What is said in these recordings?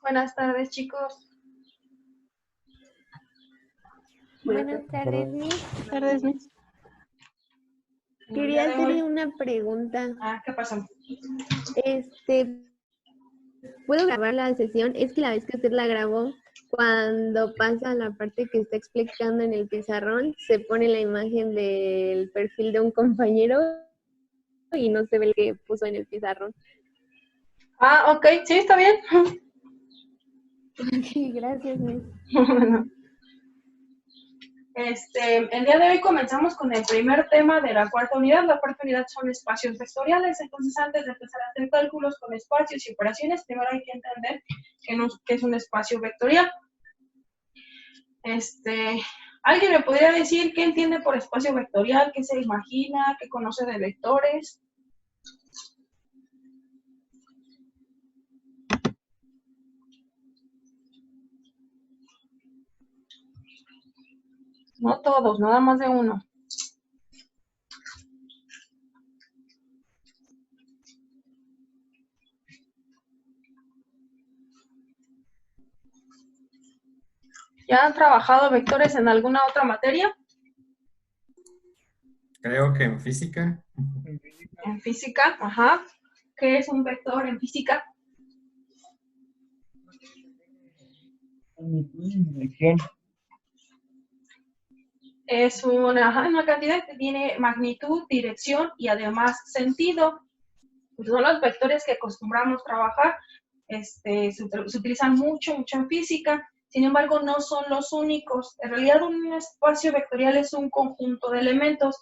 Buenas tardes, chicos. Buenas tardes, Miss. Buenas tardes, Miss. Quería hacerle una pregunta. ¿Qué pasó? ¿Puedo grabar la sesión? Es que la vez que usted la grabó, cuando pasa la parte que está explicando en el pizarrón, se pone la imagen del perfil de un compañero y no se ve el que puso en el pizarrón. Ok, sí, está bien. Ok, gracias, Miss. Bueno. El día de hoy comenzamos con el primer tema de la cuarta unidad. La cuarta unidad son espacios vectoriales. Entonces, antes de empezar a hacer cálculos con espacios y operaciones, primero hay que entender qué es un espacio vectorial. ¿Alguien me podría decir qué entiende por espacio vectorial? ¿Qué se imagina? ¿Qué conoce de vectores? No todos, nada más de uno. ¿Ya han trabajado vectores en alguna otra materia? Creo que en física. En física, ajá. ¿Qué es un vector en física? Es una cantidad que tiene magnitud, dirección y además sentido. Son los vectores que acostumbramos trabajar. Se utilizan mucho en física. Sin embargo, no son los únicos. En realidad, un espacio vectorial es un conjunto de elementos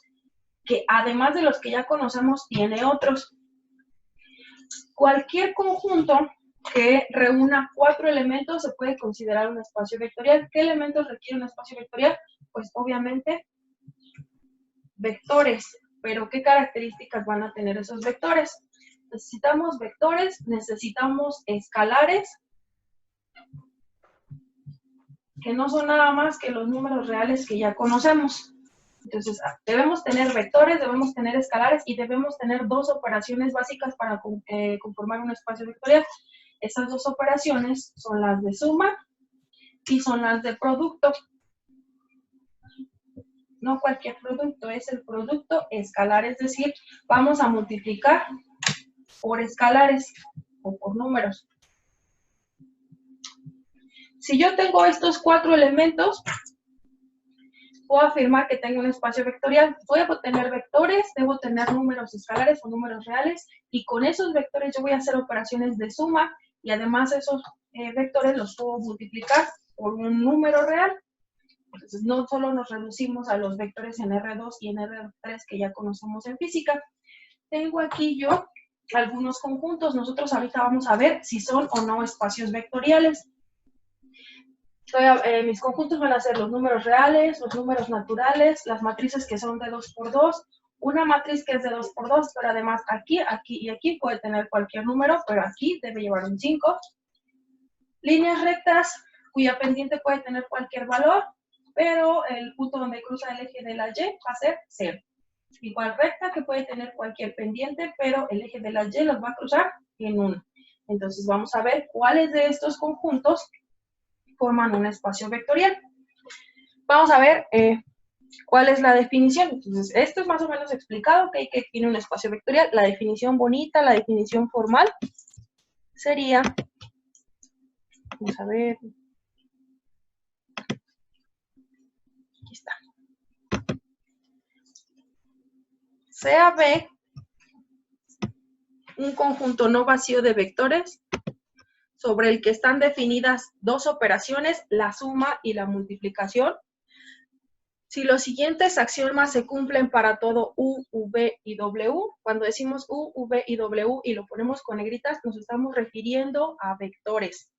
que, además de los que ya conocemos, tiene otros. Cualquier conjunto que reúna 4 elementos se puede considerar un espacio vectorial. ¿Qué elementos requiere un espacio vectorial? Pues obviamente vectores. Pero ¿qué características van a tener esos vectores? Necesitamos vectores, necesitamos escalares, que no son nada más que los números reales que ya conocemos. Entonces, debemos tener vectores, debemos tener escalares y debemos tener 2 operaciones básicas para conformar un espacio vectorial. Esas 2 operaciones son las de suma y son las de producto. No cualquier producto, es el producto escalar, es decir, vamos a multiplicar por escalares o por números. Si yo tengo estos 4 elementos, puedo afirmar que tengo un espacio vectorial. Voy a tener vectores, debo tener números escalares o números reales, y con esos vectores yo voy a hacer operaciones de suma, y además esos vectores los puedo multiplicar por un número real. Entonces, no solo nos reducimos a los vectores en R2 y en R3 que ya conocemos en física. Tengo aquí yo algunos conjuntos. Nosotros ahorita vamos a ver si son o no espacios vectoriales. Mis conjuntos van a ser los números reales, los números naturales, las matrices que son de 2×2, una matriz que es de 2×2, pero además aquí, aquí y aquí puede tener cualquier número, pero aquí debe llevar un 5. Líneas rectas cuya pendiente puede tener cualquier valor, pero el punto donde cruza el eje de la Y va a ser 0. Igual recta que puede tener cualquier pendiente, pero el eje de la Y los va a cruzar en 1. Entonces vamos a ver cuáles de estos conjuntos forman un espacio vectorial. Vamos a ver cuál es la definición. Entonces, esto es más o menos explicado, que tiene un espacio vectorial. La definición bonita, la definición formal, sería, vamos a ver, aquí está. Sea B un conjunto no vacío de vectores sobre el que están definidas 2 operaciones, la suma y la multiplicación. Si los siguientes axiomas se cumplen para todo U, V y W, cuando decimos U, V y W y lo ponemos con negritas, nos estamos refiriendo a vectores.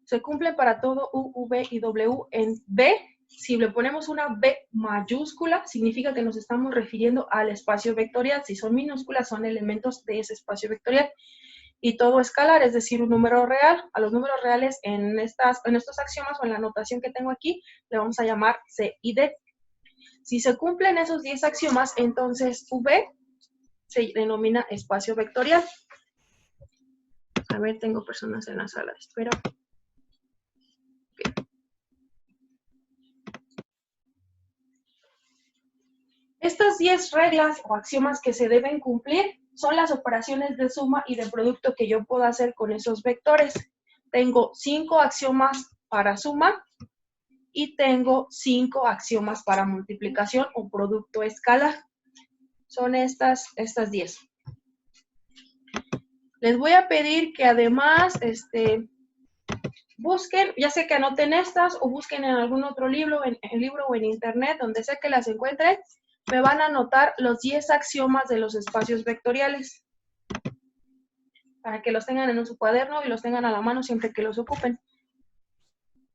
Se cumple para todo U, V y W en B. Si le ponemos una B mayúscula, significa que nos estamos refiriendo al espacio vectorial. Si son minúsculas, son elementos de ese espacio vectorial. Y todo escalar, es decir, un número real. A los números reales en estos axiomas o en la notación que tengo aquí, le vamos a llamar C y D. Si se cumplen esos 10 axiomas, entonces V se denomina espacio vectorial. A ver, tengo personas en la sala de espera. Ok. Estas 10 reglas o axiomas que se deben cumplir son las operaciones de suma y de producto que yo puedo hacer con esos vectores. Tengo 5 axiomas para suma y tengo 5 axiomas para multiplicación o producto escalar. Son estas 10. Les voy a pedir que además busquen, ya sé que anoten estas o busquen en algún otro libro, en libro o en internet, donde sea que las encuentren, me van a anotar los 10 axiomas de los espacios vectoriales para que los tengan en su cuaderno y los tengan a la mano siempre que los ocupen.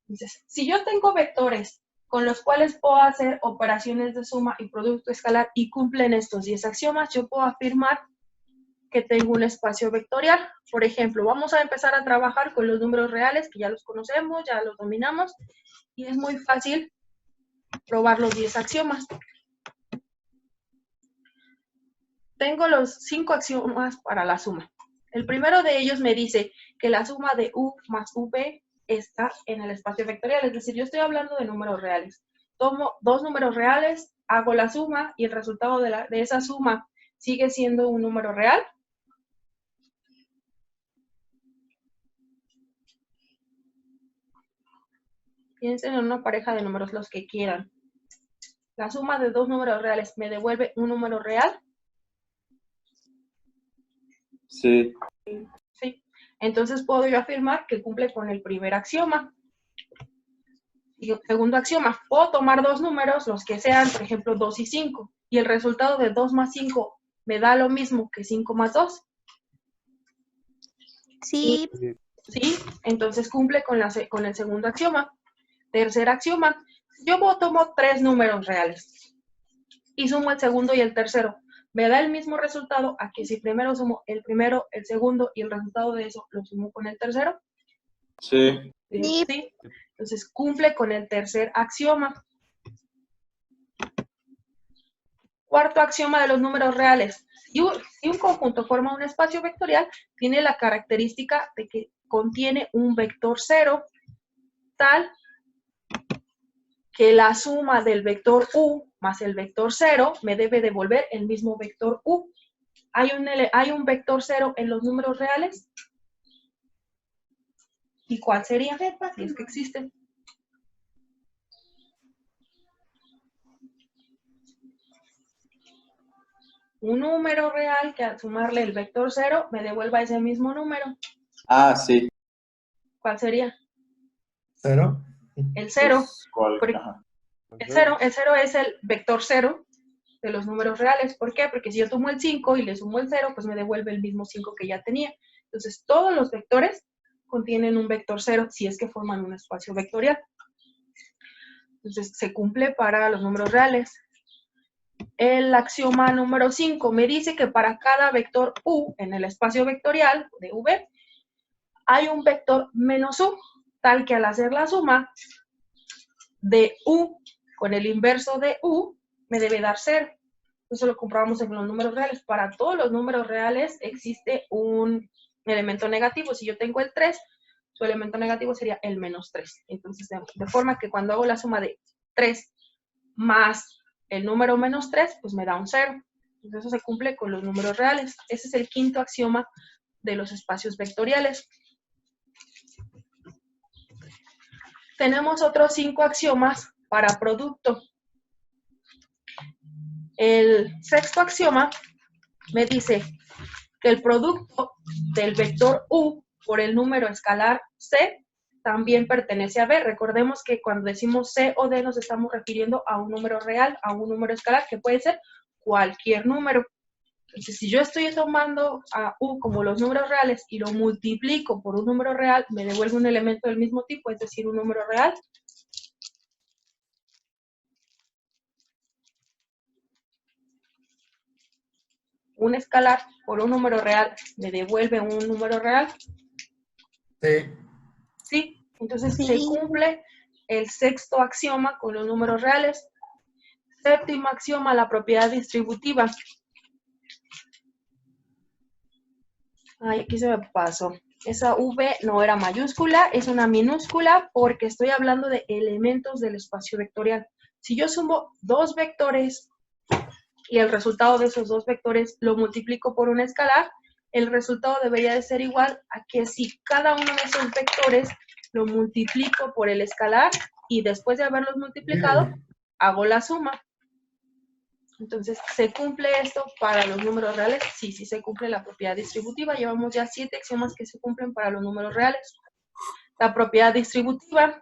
Entonces, si yo tengo vectores con los cuales puedo hacer operaciones de suma y producto escalar y cumplen estos 10 axiomas, yo puedo afirmar que tengo un espacio vectorial. Por ejemplo, vamos a empezar a trabajar con los números reales, que ya los conocemos, ya los dominamos, y es muy fácil probar los 10 axiomas. Tengo los 5 axiomas para la suma. El primero de ellos me dice que la suma de U más V está en el espacio vectorial, es decir, yo estoy hablando de números reales. Tomo dos números reales, hago la suma y el resultado de esa suma sigue siendo un número real. Piensen en una pareja de números, los que quieran. La suma de dos números reales me devuelve un número real. Sí. Sí. Entonces puedo yo afirmar que cumple con el primer axioma. Y el segundo axioma, puedo tomar dos números, los que sean, por ejemplo, 2 y 5, y el resultado de 2 más 5 me da lo mismo que 5 más 2. Sí. Sí, entonces cumple con el segundo axioma. Tercer axioma, yo tomo tres números reales y sumo el segundo y el tercero. Me da el mismo resultado a que si primero sumo el primero, el segundo y el resultado de eso lo sumo con el tercero. Sí. Sí. Entonces cumple con el tercer axioma. Cuarto axioma de los números reales. Si un conjunto forma un espacio vectorial, tiene la característica de que contiene un vector cero, tal que la suma del vector u más el vector 0 me debe devolver el mismo vector u. ¿Hay un vector 0 en los números reales? ¿Y cuál sería? Si es que existe. Un número real que al sumarle el vector 0 me devuelva ese mismo número. Ah, sí. ¿Cuál sería? 0. El 0. ¿Cuál? El 0 es el vector 0 de los números reales. ¿Por qué? Porque si yo tomo el 5 y le sumo el 0, pues me devuelve el mismo 5 que ya tenía. Entonces, todos los vectores contienen un vector 0 si es que forman un espacio vectorial. Entonces, se cumple para los números reales. El axioma número 5 me dice que para cada vector u en el espacio vectorial de v, hay un vector menos u, tal que al hacer la suma de u con el inverso de u, me debe dar 0. Eso lo comprobamos en los números reales. Para todos los números reales existe un elemento negativo. Si yo tengo el 3, su elemento negativo sería el menos 3. Entonces, de forma que cuando hago la suma de 3 más el número menos 3, pues me da un 0. Entonces, eso se cumple con los números reales. Ese es el quinto axioma de los espacios vectoriales. Tenemos otros 5 axiomas para producto. El sexto axioma me dice que el producto del vector u por el número escalar c también pertenece a B. Recordemos que cuando decimos C o D nos estamos refiriendo a un número real, a un número escalar, que puede ser cualquier número. Entonces, si yo estoy tomando a U como los números reales y lo multiplico por un número real, me devuelve un elemento del mismo tipo, es decir, un número real. Un escalar por un número real me devuelve un número real. Sí. Sí, entonces se cumple el sexto axioma con los números reales. Séptimo axioma, la propiedad distributiva. Ay, aquí se me pasó. Esa V no era mayúscula, es una minúscula porque estoy hablando de elementos del espacio vectorial. Si yo sumo dos vectores y el resultado de esos dos vectores lo multiplico por un escalar, el resultado debería de ser igual a que si cada uno de esos vectores lo multiplico por el escalar y después de haberlos multiplicado, hago la suma. Entonces, ¿se cumple esto para los números reales? Sí, sí se cumple la propiedad distributiva. Llevamos ya 7 axiomas que se cumplen para los números reales. La propiedad distributiva,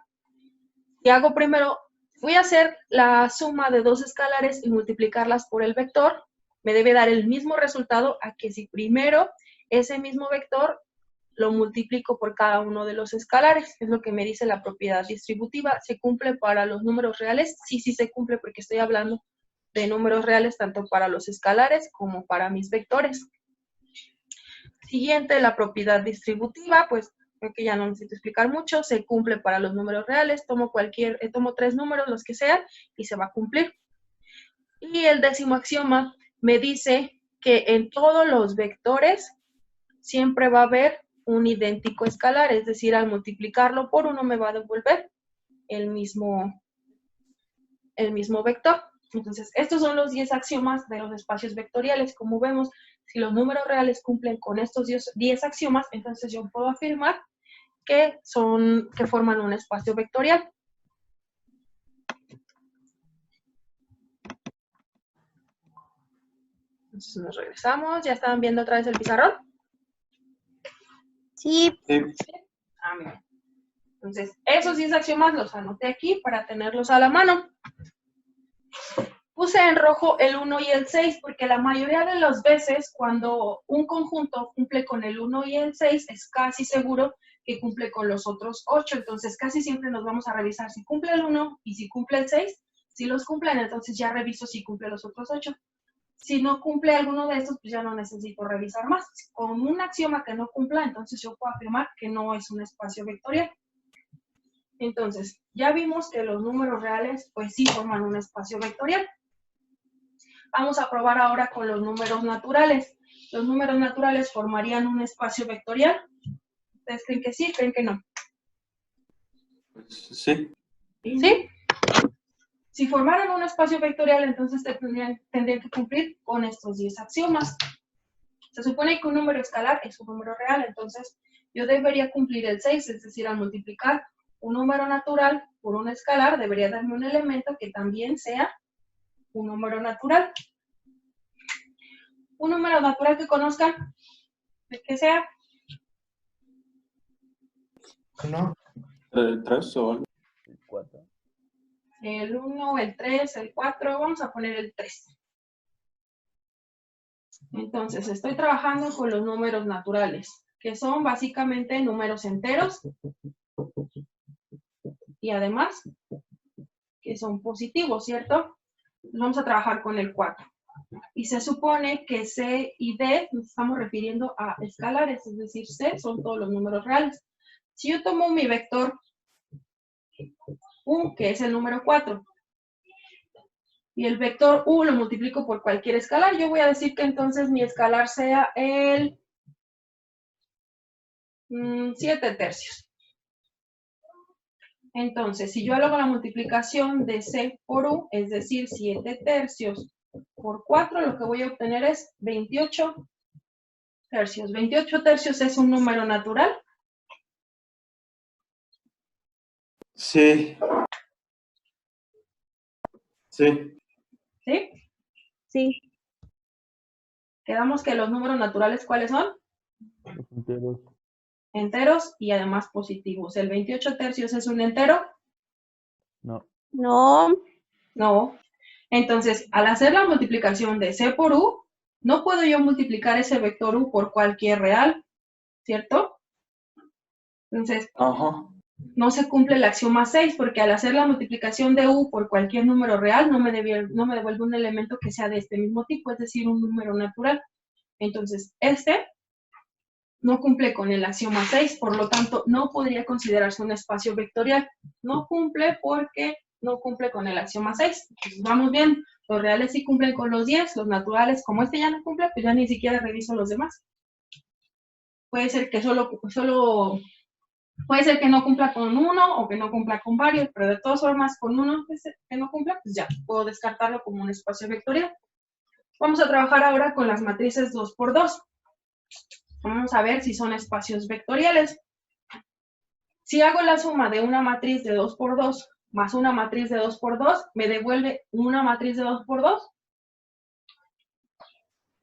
y hago primero, voy a hacer la suma de dos escalares y multiplicarlas por el vector. Me debe dar el mismo resultado a que si primero ese mismo vector lo multiplico por cada uno de los escalares. Es lo que me dice la propiedad distributiva. ¿Se cumple para los números reales? Sí, sí se cumple porque estoy hablando de números reales tanto para los escalares como para mis vectores. Siguiente, la propiedad distributiva, pues creo que ya no necesito explicar mucho, se cumple para los números reales, tomo tres números, los que sean, y se va a cumplir. Y el 10º axioma me dice que en todos los vectores siempre va a haber un idéntico escalar, es decir, al multiplicarlo por uno me va a devolver el mismo vector. Entonces, estos son los 10 axiomas de los espacios vectoriales. Como vemos, si los números reales cumplen con estos 10 axiomas, entonces yo puedo afirmar que forman un espacio vectorial. Entonces nos regresamos. ¿Ya estaban viendo otra vez el pizarrón? Sí. Sí. Bien. Entonces, esos 10 axiomas los anoté aquí para tenerlos a la mano. Puse en rojo el 1 y el 6 porque la mayoría de las veces cuando un conjunto cumple con el 1 y el 6 es casi seguro que cumple con los otros 8. Entonces casi siempre nos vamos a revisar si cumple el 1 y si cumple el 6. Si los cumplen, entonces ya reviso si cumple los otros 8. Si no cumple alguno de estos, pues ya no necesito revisar más. Con un axioma que no cumpla, entonces yo puedo afirmar que no es un espacio vectorial. Entonces, ya vimos que los números reales, pues sí forman un espacio vectorial. Vamos a probar ahora con los números naturales. ¿Los números naturales formarían un espacio vectorial? ¿Ustedes creen que sí? ¿Creen que no? Sí. ¿Sí? Si formaran un espacio vectorial, entonces tendrían que cumplir con estos 10 axiomas. Se supone que un número escalar es un número real, entonces yo debería cumplir el 6, es decir, al multiplicar un número natural por un escalar, debería darme un elemento que también sea un número natural. Un número natural que conozcan, el que sea. 1, 3 o algo. 4. El 1, el 3, el 4, vamos a poner el 3. Entonces, estoy trabajando con los números naturales, que son básicamente números enteros y además que son positivos, ¿cierto? Vamos a trabajar con el 4. Y se supone que C y D nos estamos refiriendo a escalares, es decir, C son todos los números reales. Si yo tomo mi vector U, que es el número 4, y el vector U lo multiplico por cualquier escalar, yo voy a decir que entonces mi escalar sea el 7 tercios. Entonces, si yo hago la multiplicación de C por U, es decir, 7 tercios por 4, lo que voy a obtener es 28 tercios. 28 tercios es un número natural. Sí. Sí. ¿Sí? Sí. Quedamos que los números naturales, ¿cuáles son? Los enteros. Enteros y además positivos. ¿El 28 tercios es un entero? No. No. No. Entonces, al hacer la multiplicación de C por U, no puedo yo multiplicar ese vector U por cualquier real, ¿cierto? Entonces, Ajá. no se cumple el axioma 6 porque al hacer la multiplicación de U por cualquier número real no me devuelve un elemento que sea de este mismo tipo, es decir, un número natural. Entonces, este no cumple con el axioma 6, por lo tanto, no podría considerarse un espacio vectorial. No cumple porque no cumple con el axioma 6. Entonces, vamos bien, los reales sí cumplen con los 10, los naturales, como este ya no cumple, pues ya ni siquiera reviso los demás. Puede ser que puede ser que no cumpla con uno o que no cumpla con varios, pero de todas formas con uno que no cumpla, pues ya, puedo descartarlo como un espacio vectorial. Vamos a trabajar ahora con las matrices 2×2. Vamos a ver si son espacios vectoriales. Si hago la suma de una matriz de 2×2 más una matriz de 2×2, ¿me devuelve una matriz de 2×2?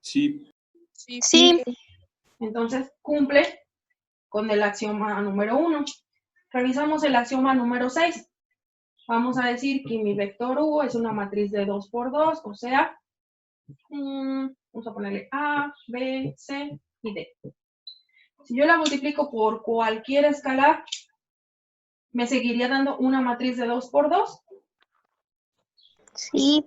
Sí. Sí. Entonces cumple con el axioma número 1. Revisamos el axioma número 6. Vamos a decir que mi vector U es una matriz de 2×2, o sea, vamos a ponerle A, B, C y D. Si yo la multiplico por cualquier escalar, ¿me seguiría dando una matriz de 2×2? Sí.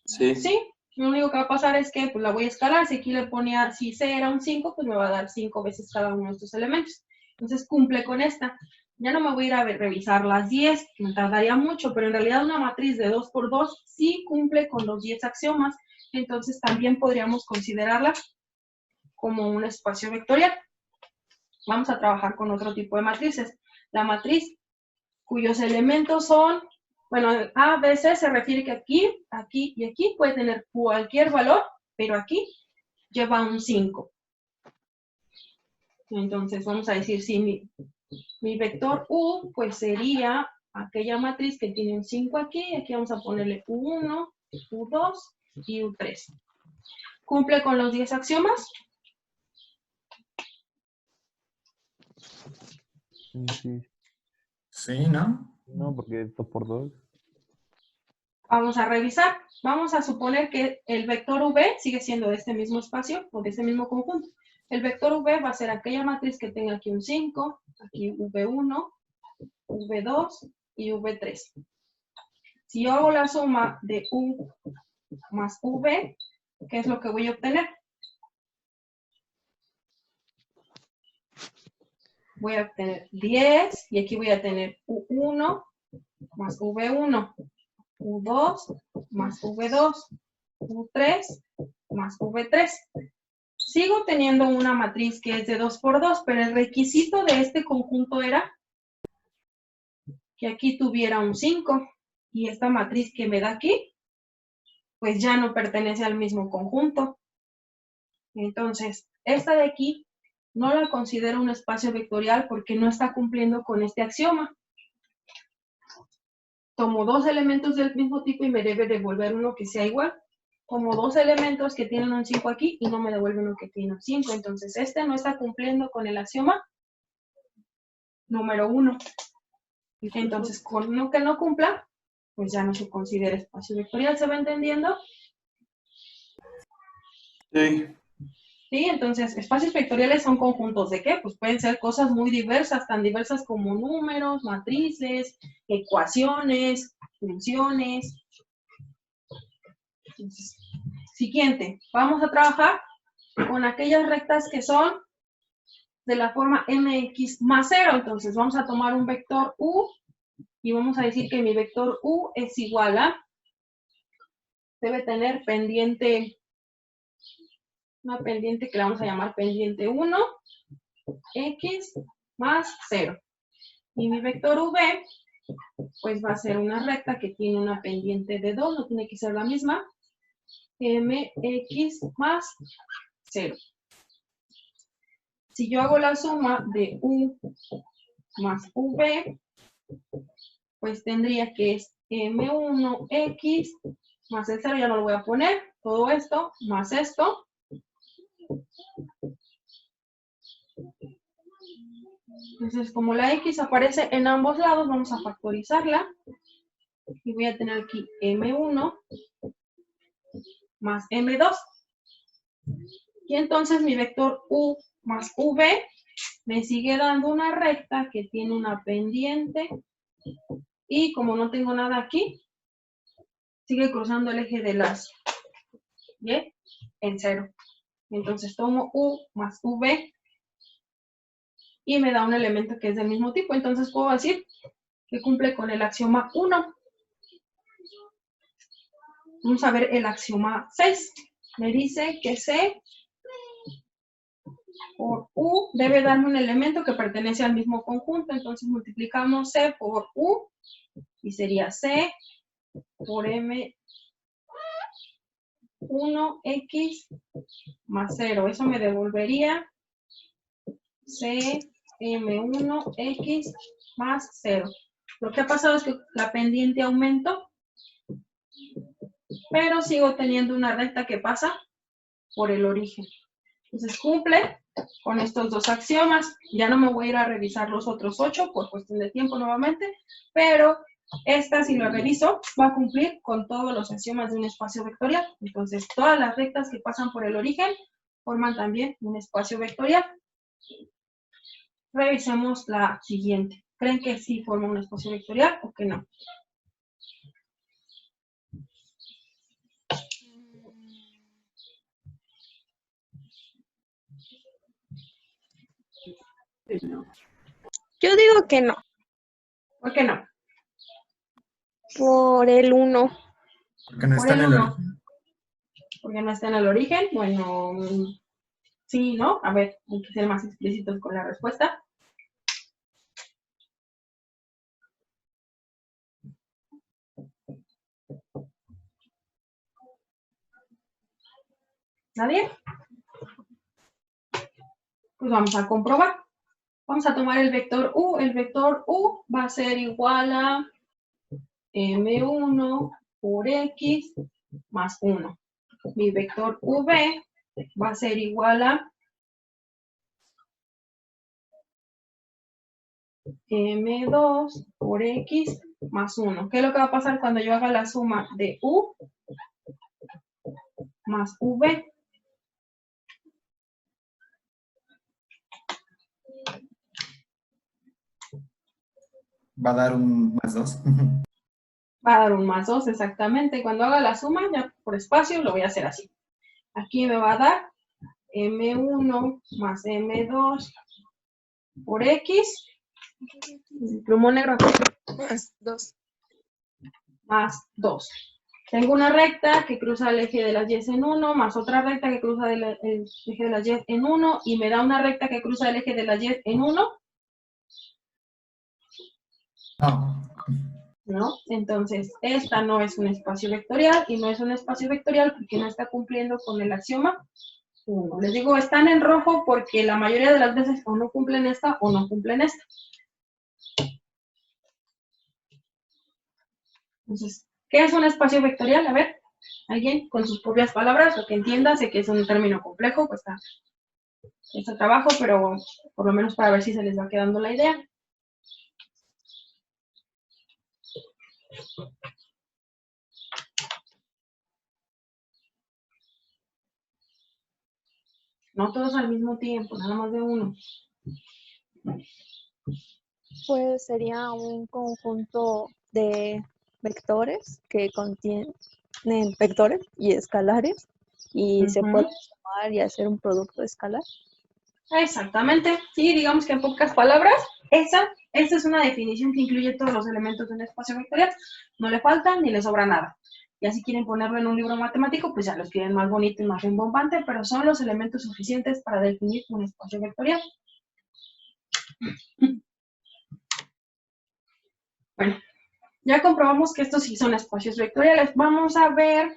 Sí. Sí, lo único que va a pasar es que pues, la voy a escalar. Si aquí le ponía, si C era un 5, pues me va a dar 5 veces cada uno de estos elementos. Entonces cumple con esta. Ya no me voy a ir a revisar las 10, me tardaría mucho, pero en realidad una matriz de 2×2 sí cumple con los 10 axiomas. Entonces también podríamos considerarla como un espacio vectorial. Vamos a trabajar con otro tipo de matrices. La matriz cuyos elementos son, bueno, A, B, C se refiere que aquí, aquí y aquí puede tener cualquier valor, pero aquí lleva un 5. Entonces vamos a decir, si mi vector U, pues sería aquella matriz que tiene un 5 aquí, aquí vamos a ponerle U1, U2 y U3. ¿Cumple con los 10 axiomas? Sí. Sí, ¿no? No, porque es 2×2. Vamos a revisar. Vamos a suponer que el vector V sigue siendo de este mismo espacio o de este mismo conjunto. El vector V va a ser aquella matriz que tenga aquí un 5, aquí V1, V2 y V3. Si yo hago la suma de U más V, ¿qué es lo que voy a obtener? Voy a obtener 10 y aquí voy a tener U1 más V1, U2 más V2, U3 más V3. Sigo teniendo una matriz que es de 2×2, pero el requisito de este conjunto era que aquí tuviera un 5. Y esta matriz que me da aquí, pues ya no pertenece al mismo conjunto. Entonces, esta de aquí no la considero un espacio vectorial porque no está cumpliendo con este axioma. Tomo dos elementos del mismo tipo y me debe devolver uno que sea igual. Como dos elementos que tienen un 5 aquí y no me devuelve uno que tiene un 5. Entonces, este no está cumpliendo con el axioma número 1. Entonces, con uno que no cumpla, pues ya no se considera espacio vectorial. ¿Se va entendiendo? Sí. Sí, entonces, espacios vectoriales son conjuntos ¿de qué? Pues pueden ser cosas muy diversas, tan diversas como números, matrices, ecuaciones, funciones. Entonces, siguiente, vamos a trabajar con aquellas rectas que son de la forma mx más 0. Entonces, vamos a tomar un vector u y vamos a decir que mi vector u es igual a, debe tener pendiente, una pendiente que la vamos a llamar pendiente 1, x más 0. Y mi vector v, pues va a ser una recta que tiene una pendiente de 2, no tiene que ser la misma, mx más 0. Si yo hago la suma de u más v, pues tendría que es m1x más el 0, ya no lo voy a poner, todo esto, más esto. Entonces, como la x aparece en ambos lados, vamos a factorizarla. Y voy a tener aquí m1 más m2. Y entonces mi vector u más v me sigue dando una recta que tiene una pendiente. Y como no tengo nada aquí, sigue cruzando el eje de las y en 0. Entonces tomo u más v y me da un elemento que es del mismo tipo. Entonces puedo decir que cumple con el axioma 1. Vamos a ver el axioma 6. Me dice que C por U debe darme un elemento que pertenece al mismo conjunto. Entonces multiplicamos C por U y sería C por M1X más 0. Eso me devolvería CM1X más 0. Lo que ha pasado es que la pendiente aumentó, pero sigo teniendo una recta que pasa por el origen. Entonces cumple con estos dos axiomas. Ya no me voy a ir a revisar los otros 8 por cuestión de tiempo nuevamente, pero esta, si lo reviso, va a cumplir con todos los axiomas de un espacio vectorial. Entonces todas las rectas que pasan por el origen forman también un espacio vectorial. Revisemos la siguiente. ¿Creen que sí forma un espacio vectorial o que no? Yo digo que no, ¿Por qué no? por el 1. Porque no Por está en el el 1. origen. Porque no está en el origen. Bueno, sí, ¿no? A ver, hay que ser más explícitos con la respuesta. ¿Nadie? Pues vamos a comprobar. Vamos a tomar el vector U. El vector U va a ser igual a M1 por X más 1. Mi vector V va a ser igual a M2 por X más 1. ¿Qué es lo que va a pasar cuando yo haga la suma de U más V? Va a dar un más 2. Va a dar un más 2 exactamente. Cuando haga la suma, ya por espacio, lo voy a hacer así. Aquí me va a dar M1 más M2 por X. Plumón negro aquí. Más 2. Más 2. Tengo una recta que cruza el eje de las Y en 1, más otra recta que cruza el eje de las Y en 1, y me da una recta que cruza el eje de las Y en 1. No. ¿No? Entonces, esta no es un espacio vectorial, y no es un espacio vectorial porque no está cumpliendo con el axioma 1. Les digo, están en rojo porque la mayoría de las veces o no cumplen esta o no cumplen esta. Entonces, ¿qué es un espacio vectorial? A ver, alguien con sus propias palabras, lo que entienda, sé que es un término complejo, pues está trabajo, pero por lo menos para ver si se les va quedando la idea. No todos al mismo tiempo, nada más de uno. Pues sería un conjunto de vectores que contienen vectores y escalares y se Ujú. pueden sumar y hacer un producto escalar. Exactamente, sí, digamos que en pocas palabras, esta es una definición que incluye todos los elementos de un espacio vectorial, no le falta ni le sobra nada. Ya si quieren ponerlo en un libro matemático, pues ya lo escriben más bonito y más rimbombante, pero son los elementos suficientes para definir un espacio vectorial. Bueno, ya comprobamos que estos sí son espacios vectoriales. Vamos a ver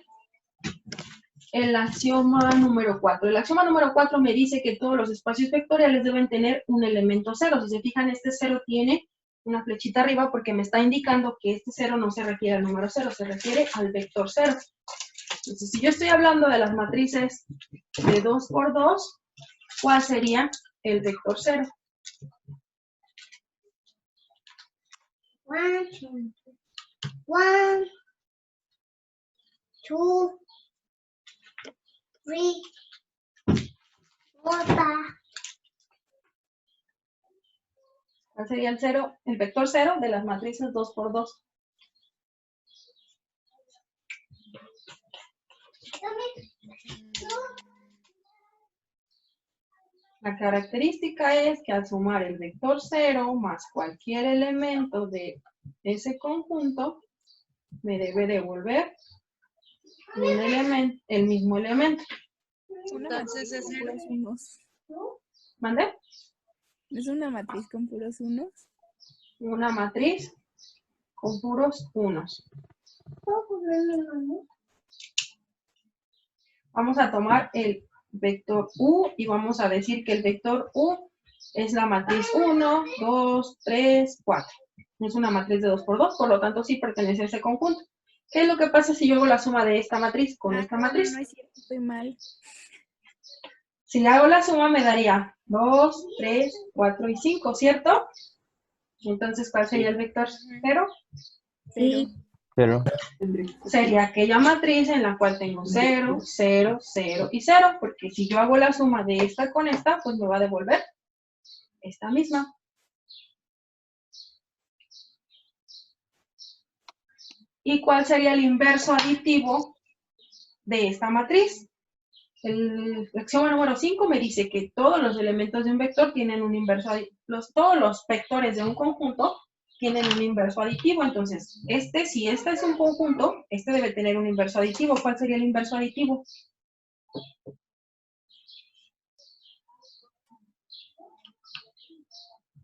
el axioma número 4. El axioma número 4 me dice que todos los espacios vectoriales deben tener un elemento 0. Si se fijan, este 0 tiene una flechita arriba porque me está indicando que este 0 no se refiere al número 0, se refiere al vector 0. Entonces, si yo estoy hablando de las matrices de 2 por 2, ¿cuál sería el vector 0? 1, 2, 3, 4. ¿Cuál sería el 0? El vector 0 de las matrices 2 por 2. La característica es que al sumar el vector 0 más cualquier elemento de ese conjunto, me debe devolver el mismo elemento. Entonces es puros unos. ¿Mande? ¿Es una matriz con puros unos? Una matriz con puros unos. Vamos a tomar el vector U y vamos a decir que el vector U es la matriz 1, 2, 3, 4. Es una matriz de 2 por 2, por lo tanto sí pertenece a ese conjunto. ¿Qué es lo que pasa si yo hago la suma de esta matriz con esta matriz? No es cierto, estoy mal. Si hago la suma me daría 2, 3, 4 y 5, ¿cierto? Entonces, ¿cuál sería el vector 0? Sí. 0. Sería aquella matriz en la cual tengo 0, 0, 0 y 0, porque si yo hago la suma de esta con esta, pues me va a devolver esta misma. ¿Y cuál sería el inverso aditivo de esta matriz? El axioma número 5 me dice que todos los elementos de un vector tienen un inverso aditivo. Todos los vectores de un conjunto tienen un inverso aditivo. Entonces, si este es un conjunto, este debe tener un inverso aditivo. ¿Cuál sería el inverso aditivo?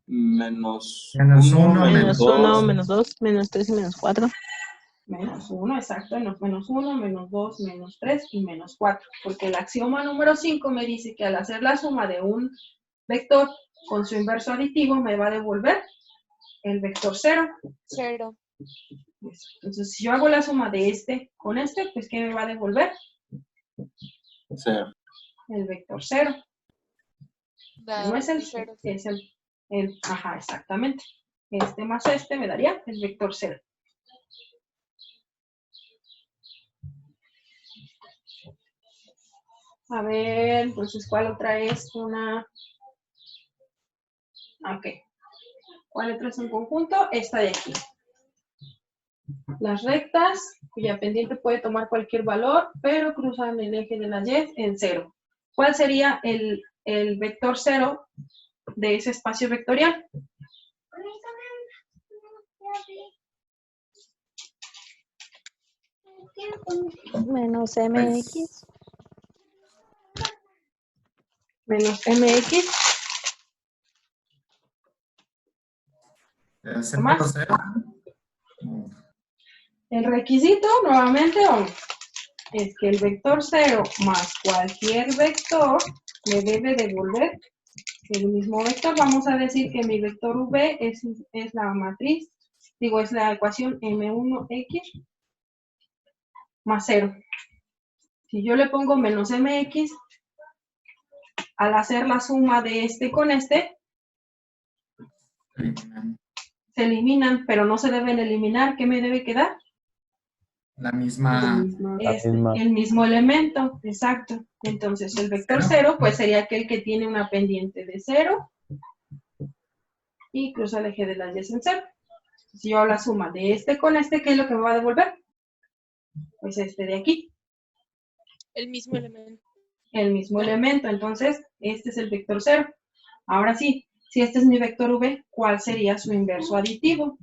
Menos Menos 1, uno, Menos 1, 2. menos 2, menos 3 y menos 4. Menos 1, exacto, menos 1, menos 2, menos 3 y menos 4. Porque el axioma número 5 me dice que al hacer la suma de un vector con su inverso aditivo me va a devolver el vector 0. 0. Entonces, si yo hago la suma de este con este, pues ¿qué me va a devolver? 0. El vector 0. No es el 0. es ajá, exactamente. Este más este me daría el vector 0. A ver, entonces, ¿cuál otra es una? Ok. ¿Cuál otra es un conjunto? Esta de aquí. Las rectas, cuya pendiente puede tomar cualquier valor, pero cruzan el eje de las y en 0. ¿Cuál sería el vector 0 de ese espacio vectorial? Menos mx. Menos mx. ¿Es ¿Más? el 0? El requisito, nuevamente, es que el vector 0 más cualquier vector me debe devolver el mismo vector. Vamos a decir que mi vector v es la matriz, es la ecuación m1x más 0. Si yo le pongo menos mx, al hacer la suma de este con este, se eliminan, pero no se deben eliminar. ¿Qué me debe quedar? La misma. El mismo elemento, exacto. Entonces, el vector 0, pues sería aquel que tiene una pendiente de 0 y cruza el eje de las y en 0. Si yo hago la suma de este con este, ¿qué es lo que me va a devolver? Pues este de aquí. El mismo elemento. El mismo elemento, entonces, este es el vector 0. Ahora sí, si este es mi vector v, ¿cuál sería su inverso aditivo?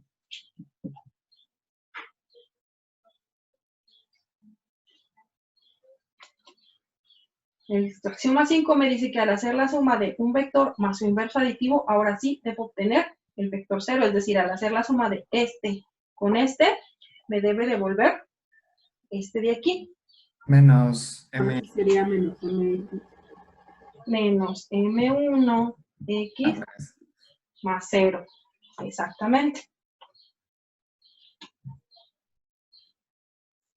El axioma 5 me dice que al hacer la suma de un vector más su inverso aditivo, ahora sí debo obtener el vector 0, es decir, al hacer la suma de este con este, me debe devolver este de aquí. Menos m. Sería menos mx. Menos m1x más 0. Exactamente.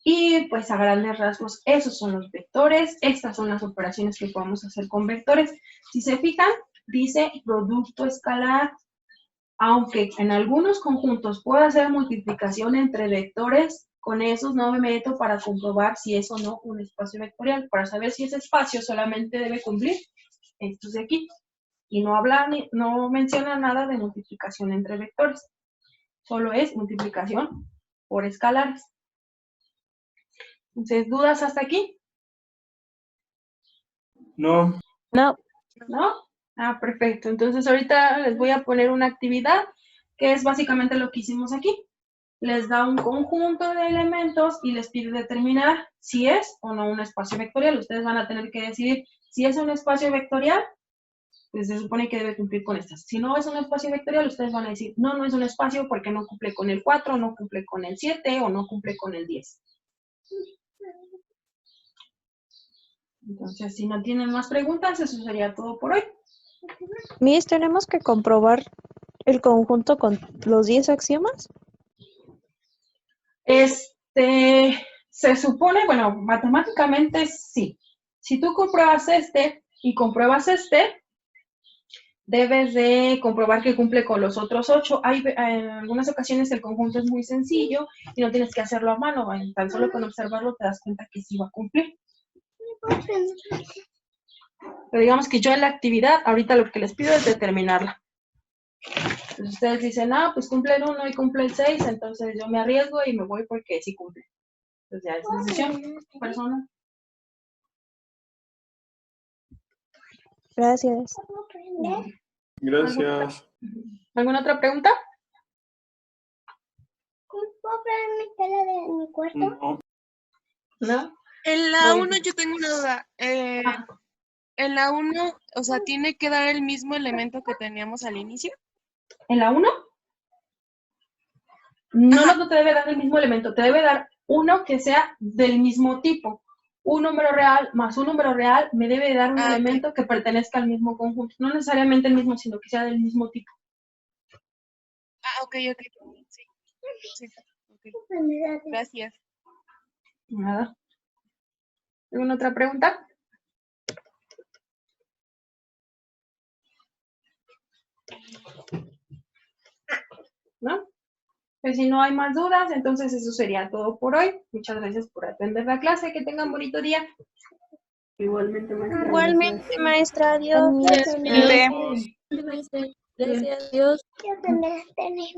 Y pues a grandes rasgos, esos son los vectores. Estas son las operaciones que podemos hacer con vectores. Si se fijan, dice producto escalar. Aunque en algunos conjuntos puedo hacer multiplicación entre vectores, con esos no me meto para comprobar si es o no un espacio vectorial. Para saber si es espacio solamente debe cumplir estos de aquí. Y no menciona nada de multiplicación entre vectores. Solo es multiplicación por escalares. Entonces, ¿dudas hasta aquí? No. No. ¿No? Ah, perfecto. Entonces, ahorita les voy a poner una actividad que es básicamente lo que hicimos aquí. Les da un conjunto de elementos y les pide determinar si es o no un espacio vectorial. Ustedes van a tener que decidir si es un espacio vectorial Pues se supone que debe cumplir con estas. Si no es un espacio vectorial, ustedes van a decir, no, no es un espacio porque no cumple con el 4, no cumple con el 7 o no cumple con el 10. Entonces, si no tienen más preguntas, eso sería todo por hoy. Miss, ¿tenemos que comprobar el conjunto con los 10 axiomas? Se supone, bueno, matemáticamente sí. Si tú compruebas este y compruebas este, debes de comprobar que cumple con los otros 8. En algunas ocasiones el conjunto es muy sencillo y no tienes que hacerlo a mano. Tan solo con observarlo te das cuenta que sí va a cumplir. Pero digamos que yo en la actividad, ahorita lo que les pido es determinarla. Entonces ustedes dicen, ah, pues cumple el 1 y cumple el 6, entonces yo me arriesgo y me voy porque sí cumple. Entonces ya es decisión personal. Gracias. Gracias. ¿Alguna otra pregunta? ¿Puedo poner mi tela de mi cuarto? No. ¿No? En la Muy 1 yo tengo una duda. En la 1, o sea, ¿tiene que dar el mismo elemento que teníamos al inicio? ¿En la 1? No te debe dar el mismo elemento, te debe dar uno que sea del mismo tipo. Un número real más un número real me debe dar un elemento que pertenezca al mismo conjunto. No necesariamente el mismo, sino que sea del mismo tipo. Ok. Sí. Okay. Gracias. Nada. ¿Alguna otra pregunta? ¿No? Pues si no hay más dudas, entonces eso sería todo por hoy. Muchas gracias por atender la clase. Que tengan bonito día. Igualmente, maestra. Igualmente, maestra. Adiós. Gracias. Gracias. Adiós. Yo también tenés.